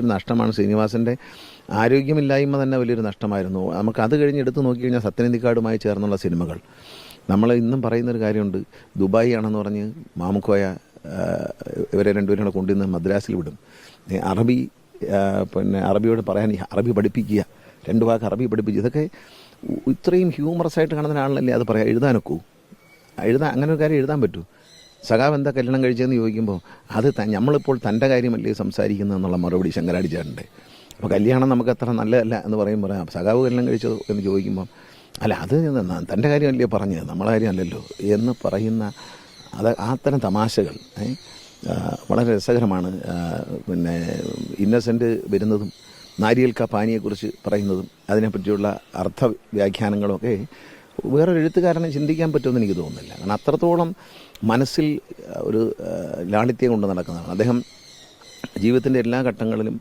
ഒരു നഷ്ടമാണ്. ശ്രീനിവാസൻ്റെ ആരോഗ്യമില്ലായ്മ തന്നെ വലിയൊരു നഷ്ടമായിരുന്നു. നമുക്കത് കഴിഞ്ഞ് എടുത്തു നോക്കിക്കഴിഞ്ഞാൽ സത്യനന്ദിക്കാടുമായി ചേർന്നുള്ള സിനിമകൾ നമ്മൾ ഇന്നും പറയുന്നൊരു കാര്യമുണ്ട്. ദുബായ് ആണെന്ന് പറഞ്ഞ് മാമുക്കോയ ഇവരെ രണ്ടുപേരും കൂടെ കൊണ്ടുവന്ന് മദ്രാസിൽ വിടും. അറബി അറബിയോട് പറയാൻ അറബി പഠിപ്പിക്കുക, 2 വാക്ക് അറബി പഠിപ്പിക്കുക. ഇതൊക്കെ ഇത്രയും ഹ്യൂമറസ് ആയിട്ട് കാണുന്ന ആളല്ലേ അത് പറയാം. എഴുതാനൊക്കൂ? അങ്ങനെ ഒരു കാര്യം എഴുതാൻ പറ്റൂ? സഖാവ് എന്താ കല്യാണം കഴിച്ചതെന്ന് ചോദിക്കുമ്പോൾ അത് നമ്മളിപ്പോൾ തൻ്റെ കാര്യമല്ലേ സംസാരിക്കുന്നത് എന്നുള്ള മറുപടി ശങ്കരാടിച്ചാറുണ്ട്. അപ്പോൾ കല്യാണം നമുക്ക് അത്ര നല്ലതല്ല എന്ന് പറയുമ്പോൾ സഖാവ് കല്യാണം കഴിച്ചത് എന്ന് ചോദിക്കുമ്പോൾ അല്ല അത് തൻ്റെ കാര്യമല്ലേ പറഞ്ഞത്, നമ്മളെ കാര്യമല്ലല്ലോ എന്ന് പറയുന്ന അത്തരം തമാശകൾ വളരെ രസകരമാണ്. ഇന്നസെൻ്റ് വരുന്നതും നാരിയൽ കാ പാനിയെക്കുറിച്ച് പറയുന്നതും അതിനെപ്പറ്റിയുള്ള അർത്ഥവ്യാഖ്യാനങ്ങളുമൊക്കെ വേറൊരു എഴുത്തുകാരനെ ചിന്തിക്കാൻ പറ്റുമെന്ന് എനിക്ക് തോന്നുന്നില്ല. കാരണം അത്രത്തോളം മനസ്സിൽ ഒരു ലാളിത്യം കൊണ്ട് നടക്കുന്നതാണ് അദ്ദേഹം. ജീവിതത്തിൻ്റെ എല്ലാ ഘട്ടങ്ങളിലും